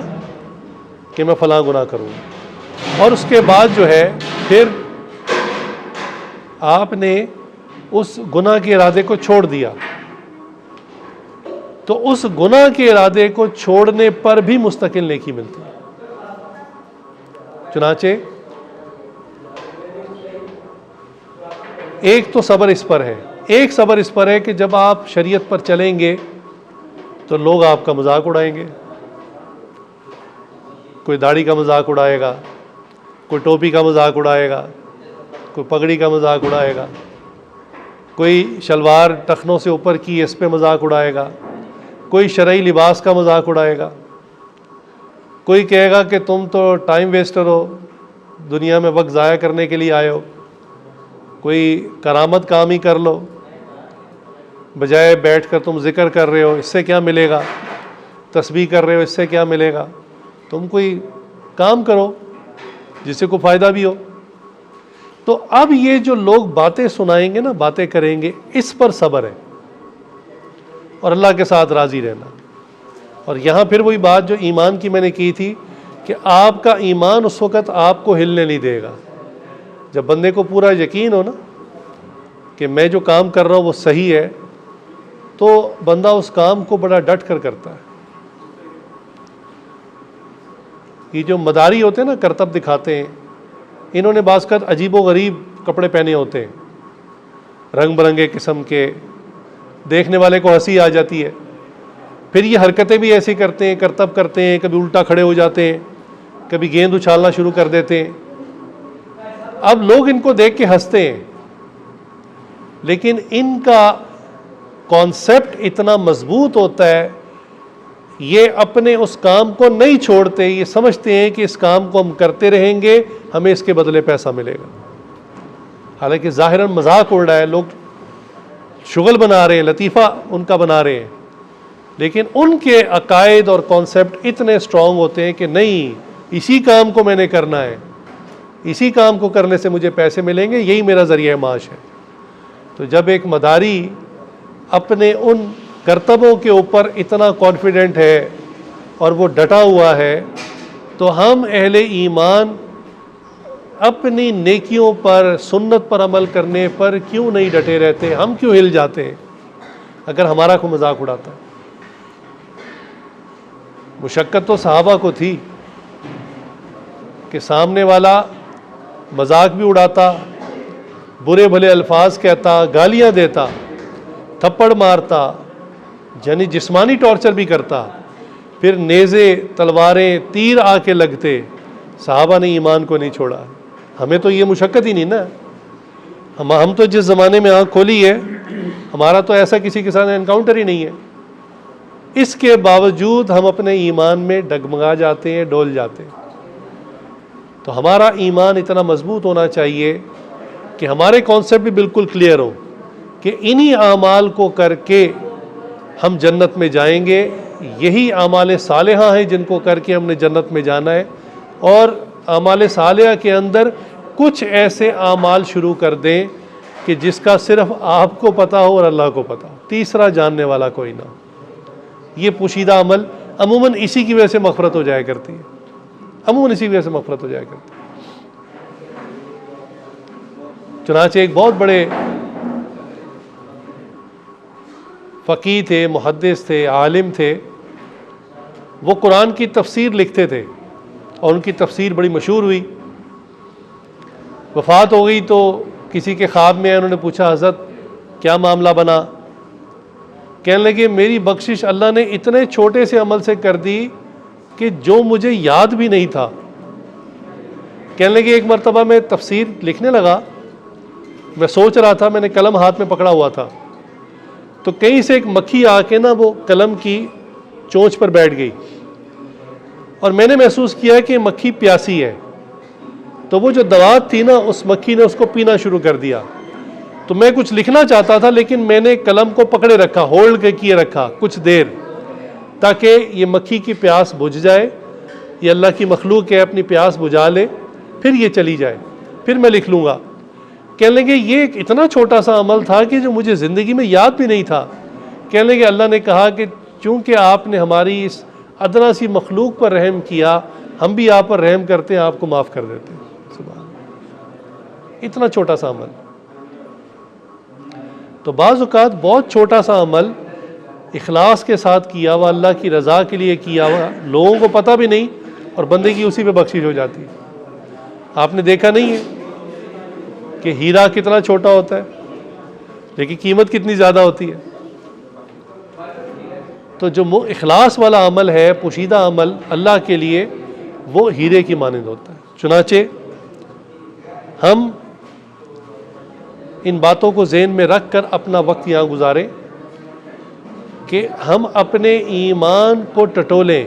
کہ میں فلاں گناہ کروں، اور اس کے بعد جو ہے پھر آپ نے اس گناہ کے ارادے کو چھوڑ دیا، تو اس گناہ کے ارادے کو چھوڑنے پر بھی مستقل نیکی ملتی ہے. چنانچہ ایک تو صبر اس پر ہے، ایک صبر اس پر ہے کہ جب آپ شریعت پر چلیں گے تو لوگ آپ کا مذاق اڑائیں گے. کوئی داڑھی کا مذاق اڑائے گا، کوئی ٹوپی کا مذاق اڑائے گا، کوئی پگڑی کا مذاق اڑائے گا، کوئی شلوار ٹخنوں سے اوپر کی اس پہ مذاق اڑائے گا، کوئی شرعی لباس کا مذاق اڑائے گا، کوئی کہے گا کہ تم تو ٹائم ویسٹر ہو، دنیا میں وقت ضائع کرنے کے لیے آئے ہو، کوئی کرامت کام ہی کر لو، بجائے بیٹھ کر تم ذکر کر رہے ہو اس سے کیا ملے گا، تسبیح کر رہے ہو اس سے کیا ملے گا، تم کوئی کام کرو جس سے کوئی فائدہ بھی ہو. تو اب یہ جو لوگ باتیں سنائیں گے باتیں کریں گے، اس پر صبر ہے اور اللہ کے ساتھ راضی رہنا. اور یہاں پھر وہی بات جو ایمان کی میں نے کی تھی کہ آپ کا ایمان اس وقت آپ کو ہلنے نہیں دے گا جب بندے کو پورا یقین ہو کہ میں جو کام کر رہا ہوں وہ صحیح ہے، تو بندہ اس کام کو بڑا ڈٹ کر کرتا ہے. یہ جو مداری ہوتے ہیں کرتب دکھاتے ہیں، انہوں نے بعض اوقات عجیب و غریب کپڑے پہنے ہوتے ہیں، رنگ برنگے قسم کے، دیکھنے والے کو ہنسی آ جاتی ہے. پھر یہ حرکتیں بھی ایسی کرتے ہیں، کرتب کرتے ہیں، کبھی الٹا کھڑے ہو جاتے ہیں، کبھی گیند اچھالنا شروع کر دیتے ہیں. اب لوگ ان کو دیکھ کے ہنستے ہیں، لیکن ان کا کانسیپٹ اتنا مضبوط ہوتا ہے یہ اپنے اس کام کو نہیں چھوڑتے، یہ سمجھتے ہیں کہ اس کام کو ہم کرتے رہیں گے، ہمیں اس کے بدلے پیسہ ملے گا. حالانکہ ظاہراً مذاق اڑ رہا ہے، لوگ شغل بنا رہے ہیں، لطیفہ ان کا بنا رہے ہیں، لیکن ان کے عقائد اور کانسیپٹ اتنے اسٹرانگ ہوتے ہیں کہ نہیں، اسی کام کو میں نے کرنا ہے، اسی کام کو کرنے سے مجھے پیسے ملیں گے، یہی میرا ذریعہ معاش ہے. تو جب ایک مداری اپنے ان کرتبوں کے اوپر اتنا کانفیڈنٹ ہے اور وہ ڈٹا ہوا ہے، تو ہم اہل ایمان اپنی نیکیوں پر، سنت پر عمل کرنے پر کیوں نہیں ڈٹے رہتے؟ ہم کیوں ہل جاتے ہیں اگر ہمارا کوئی مذاق اڑاتا ہے؟ مشقت تو صحابہ کو تھی کہ سامنے والا مذاق بھی اڑاتا، برے بھلے الفاظ کہتا، گالیاں دیتا، تھپڑ مارتا، یعنی جسمانی ٹارچر بھی کرتا، پھر نیزے، تلواریں، تیر آ کے لگتے، صحابہ نے ایمان کو نہیں چھوڑا. ہمیں تو یہ مشقت ہی نہیں نا. ہم تو جس زمانے میں آنکھ کھولی ہے، ہمارا تو ایسا کسی کے ساتھ انکاؤنٹر ہی نہیں ہے. اس کے باوجود ہم اپنے ایمان میں ڈگمگا جاتے ہیں، ڈول جاتے ہیں. تو ہمارا ایمان اتنا مضبوط ہونا چاہیے کہ ہمارے کانسیپٹ بھی بالکل کلیئر ہو کہ انہی اعمال کو کر کے ہم جنت میں جائیں گے. یہی اعمال صالحہ ہیں جن کو کر کے ہم نے جنت میں جانا ہے. اور اعمال صالحہ کے اندر کچھ ایسے اعمال شروع کر دیں کہ جس کا صرف آپ کو پتہ ہو اور اللہ کو پتہ ہو، تیسرا جاننے والا کوئی نہ ہو. یہ پوشیدہ عمل عموماً اسی کی وجہ سے مغفرت ہو جایا کرتی ہے، عموماً اسی کی وجہ سے مغفرت ہو جایا کرتی ہے. چنانچہ ایک بہت بڑے فقیہ تھے، محدث تھے، عالم تھے، وہ قرآن کی تفسیر لکھتے تھے اور ان کی تفسیر بڑی مشہور ہوئی. وفات ہو گئی تو کسی کے خواب میں انہوں نے پوچھا، حضرت کیا معاملہ بنا؟ کہنے لگے میری بخشش اللہ نے اتنے چھوٹے سے عمل سے کر دی کہ جو مجھے یاد بھی نہیں تھا. کہنے لگے ایک مرتبہ میں تفسیر لکھنے لگا، میں سوچ رہا تھا، میں نے قلم ہاتھ میں پکڑا ہوا تھا، تو کہیں سے ایک مکھی آ کے نا وہ قلم کی چونچ پر بیٹھ گئی اور میں نے محسوس کیا کہ مکھی پیاسی ہے. تو وہ جو دوات تھی نا، اس مکھی نے اس کو پینا شروع کر دیا. تو میں کچھ لکھنا چاہتا تھا لیکن میں نے قلم کو پکڑے رکھا، ہولڈ کیے رکھا کچھ دیر، تاکہ یہ مکھی کی پیاس بجھ جائے. یہ اللہ کی مخلوق ہے، اپنی پیاس بجھا لے، پھر یہ چلی جائے، پھر میں لکھ لوں گا. کہنے لگے یہ ایک اتنا چھوٹا سا عمل تھا کہ جو مجھے زندگی میں یاد بھی نہیں تھا. کہنے لگے اللہ نے کہا کہ چونکہ آپ نے ہماری اس ادنا سی مخلوق پر رحم کیا، ہم بھی آپ پر رحم کرتے ہیں، آپ کو معاف کر دیتے ہیں. سبحان اللہ، اتنا چھوٹا سا عمل. تو بعض اوقات بہت چھوٹا سا عمل اخلاص کے ساتھ کیا ہوا، اللہ کی رضا کے لیے کیا ہوا، لوگوں کو پتہ بھی نہیں اور بندے کی اسی پہ بخشش ہو جاتی ہے. آپ نے دیکھا نہیں ہے کہ ہیرا کتنا چھوٹا ہوتا ہے لیکن قیمت کتنی زیادہ ہوتی ہے. تو جو اخلاص والا عمل ہے، پوشیدہ عمل اللہ کے لیے، وہ ہیرے کی مانند ہوتا ہے. چنانچہ ہم ان باتوں کو ذہن میں رکھ کر اپنا وقت یہاں گزاریں کہ ہم اپنے ایمان کو ٹٹولیں.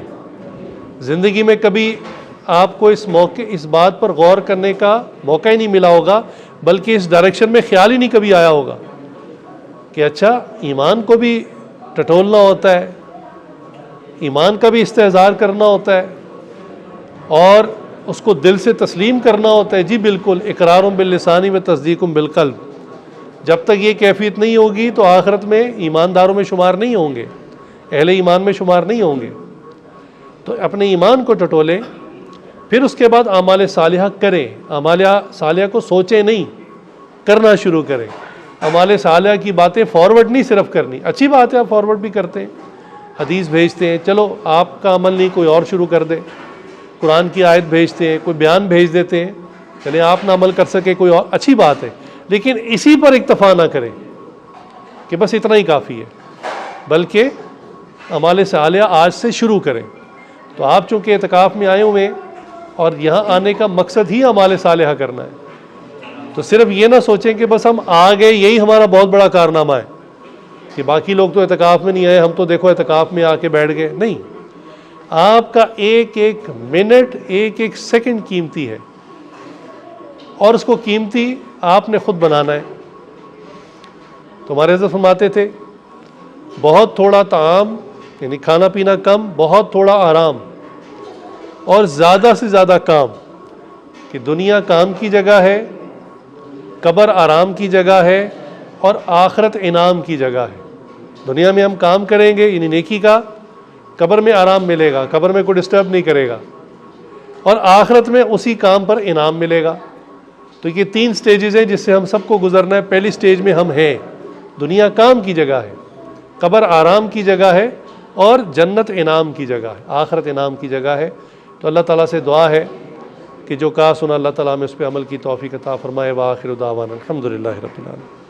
زندگی میں کبھی آپ کو اس بات پر غور کرنے کا موقع ہی نہیں ملا ہوگا، بلکہ اس ڈائریکشن میں خیال ہی نہیں کبھی آیا ہوگا کہ اچھا ایمان کو بھی ٹٹولنا ہوتا ہے، ایمان کا بھی استحضار کرنا ہوتا ہے اور اس کو دل سے تسلیم کرنا ہوتا ہے. جی بالکل، اقرار باللسان و تصدیق بالقلب. جب تک یہ کیفیت نہیں ہوگی تو آخرت میں ایمانداروں میں شمار نہیں ہوں گے، اہل ایمان میں شمار نہیں ہوں گے. تو اپنے ایمان کو ٹٹولیں، پھر اس کے بعد اعمال صالحہ کریں. اعمال صالحہ کو سوچیں نہیں، کرنا شروع کریں. اعمال صالحہ کی باتیں فارورڈ نہیں صرف کرنی. اچھی بات ہے آپ فارورڈ بھی کرتے ہیں، حدیث بھیجتے ہیں، چلو آپ کا عمل نہیں کوئی اور شروع کر دے. قرآن کی آیت بھیجتے ہیں، کوئی بیان بھیج دیتے ہیں، چلیں آپ نہ عمل کر سکے کوئی اور، اچھی بات ہے. لیکن اسی پر اکتفا نہ کریں کہ بس اتنا ہی کافی ہے، بلکہ اعمال صالحہ آج سے شروع کریں. تو آپ چونکہ اعتکاف میں آئے ہوئے ہیں اور یہاں آنے کا مقصد ہی اعمال صالحہ کرنا ہے، تو صرف یہ نہ سوچیں کہ بس ہم آ گئے یہی ہمارا بہت بڑا کارنامہ ہے کہ باقی لوگ تو اعتکاف میں نہیں آئے، ہم تو دیکھو اعتکاف میں آ کے بیٹھ گئے. نہیں، آپ کا ایک ایک منٹ ایک ایک سیکنڈ قیمتی ہے، اور اس کو قیمتی آپ نے خود بنانا ہے۔ تمہارے حضرت فرماتے تھے بہت تھوڑا طعام یعنی کھانا پینا کم، بہت تھوڑا آرام، اور زیادہ سے زیادہ کام، کہ دنیا کام کی جگہ ہے، قبر آرام کی جگہ ہے، اور آخرت انعام کی جگہ ہے۔ دنیا میں ہم کام کریں گے یعنی نیکی کا، قبر میں آرام ملے گا، قبر میں کوئی ڈسٹرب نہیں کرے گا، اور آخرت میں اسی کام پر انعام ملے گا۔ تو یہ 3 سٹیجز ہیں جس سے ہم سب کو گزرنا ہے۔ پہلی سٹیج میں ہم ہیں، دنیا کام کی جگہ ہے، قبر آرام کی جگہ ہے، اور جنت انعام کی جگہ ہے، آخرت انعام کی جگہ ہے۔ تو اللہ تعالیٰ سے دعا ہے کہ جو کہا سنا اللہ تعالیٰ میں اس پہ عمل کی توفیق عطا فرمائے۔ وآخر دعوانا الحمدللہ رب العالمین۔